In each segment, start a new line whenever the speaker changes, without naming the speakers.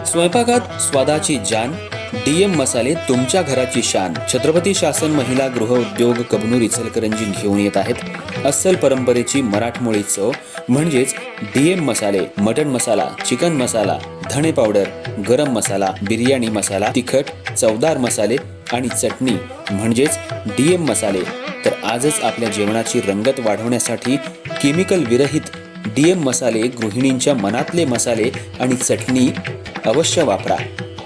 स्वयंपाकात स्वादाची जान, डीएम मसाले तुमच्या घराची शान. छत्रपती शासन महिला गृह उद्योग कबनूर इचलकरंजी घेऊन येत आहेत अस्सल परंपरेची मराठमोळी चव म्हणजेच डीएम मसाले. मटन मसाला, चिकन मसाला, धणे पावडर, गरम मसाला, बिर्याणी मसाला, तिखट चवदार मसाले आणि चटणी म्हणजेच डीएम मसाले. तर आजच आपल्या जेवणाची रंगत वाढवण्यासाठी केमिकल विरहित डीएम मसाले, गृहिणींच्या मनातले मसाले आणि चटणी अवश्य वापरा.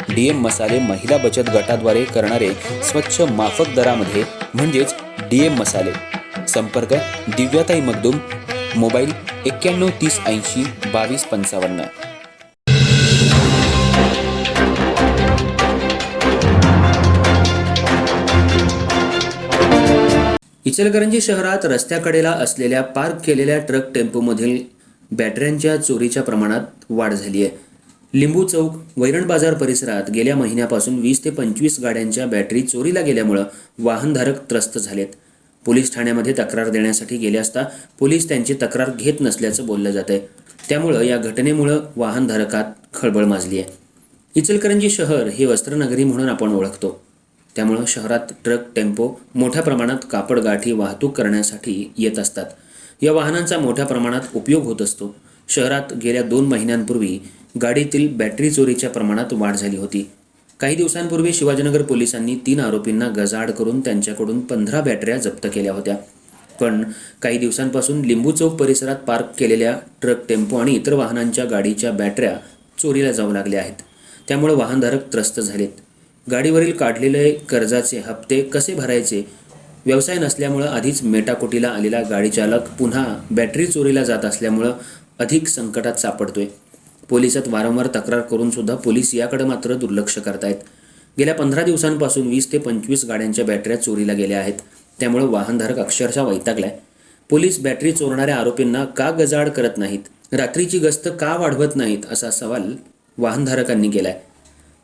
डीएम मसाले महिला बचत गटाद्वारे करणारे स्वच्छ माफक दरामध्ये म्हणजेच डीएम मसाले. संपर्क दिव्याताई मगदूम, मोबाईल 91 30 80 22 55. इचलकरंजी शहरात रस्त्याकडेला असलेल्या पार्क केलेल्या ट्रक टेम्पोमधील बॅटऱ्यांच्या चोरीच्या प्रमाणात वाढ झाली आहे. लिंबू चौक, वैरण बाजार परिसरात गेल्या महिन्यापासून 20 ते 25 गाड्यांच्या बॅटरी चोरीला गेल्यामुळे वाहनधारक त्रस्त झालेत. पोलीस ठाण्यामध्ये तक्रार देण्यासाठी गेले असता पोलीस त्यांची तक्रार घेत नसल्याचं बोललं जात आहे. त्यामुळं या घटनेमुळे वाहनधारकात खळबळ माजली आहे. इचलकरंजी शहर हे वस्त्रनगरी म्हणून आपण ओळखतो. त्यामुळं शहरात ट्रक टेम्पो मोठ्या प्रमाणात कापड गाठी वाहतूक करण्यासाठी येत असतात. या वाहनांचा मोठ्या प्रमाणात उपयोग होत असतो. शहरात गेल्या 2 महिन्यांपूर्वी गाडीतील बॅटरी चोरीच्या प्रमाणात वाढ झाली होती. काही दिवसांपूर्वी शिवाजीनगर पोलिसांनी 3 आरोपींना गजाआड करून त्यांच्याकडून 15 बॅटऱ्या जप्त केल्या होत्या. पण काही दिवसांपासून लिंबू चौक परिसरात पार्क केलेल्या ट्रक टेम्पो आणि इतर वाहनांच्या गाडीच्या बॅटऱ्या चोरीला जाऊ लागल्या आहेत. त्यामुळे वाहनधारक त्रस्त झालेत. गाडीवरील काढलेले कर्जाचे हप्ते कसे भरायचे, व्यवसाय नसल्यामुळे आधीच मेटाकुटीला आलेला गाडीचालक पुन्हा बॅटरी चोरीला जात असल्यामुळं अधिक संकटात सापडतोय. पोलिसात वारंवार तक्रार करून सुद्धा पोलीस याकडे मात्र दुर्लक्ष करतायत. गेल्या 15 दिवसांपासून 20 ते 25 गाड्यांच्या बॅटऱ्या चोरीला गेल्या आहेत. त्यामुळे वाहनधारक अक्षरशः वैतागलाय. पोलीस बॅटरी चोरणाऱ्या आरोपींना का गजाआड करत नाहीत, रात्रीची गस्त का वाढवत नाहीत असा सवाल वाहनधारकांनी केलाय.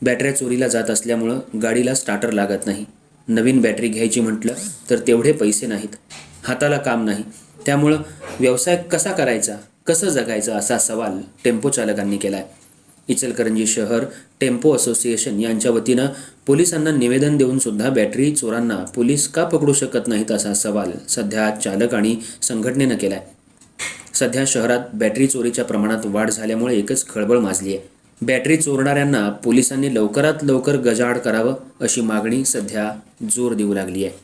बॅटऱ्या चोरीला जात असल्यामुळं गाडीला स्टार्टर लागत नाही. नवीन बॅटरी घ्यायची म्हटलं तर तेवढे पैसे नाहीत, हाताला काम नाही. त्यामुळं व्यवसाय कसा करायचा, कसं जगायचं असा सवाल टेम्पो चालकांनी केलाय. इचलकरंजी शहर टेम्पो असोसिएशन यांच्या वतीनं पोलिसांना निवेदन देऊन सुद्धा बॅटरी चोरांना पोलीस का पकडू शकत नाहीत असा सवाल सध्या चालक आणि संघटनेनं केलाय. सध्या शहरात बॅटरी चोरीच्या प्रमाणात वाढ झाल्यामुळे एकच खळबळ माजली आहे. बॅटरी चोरणाऱ्यांना पोलिसांनी लवकरात लवकर गजाआड करावं अशी मागणी सध्या जोर देऊ लागली आहे.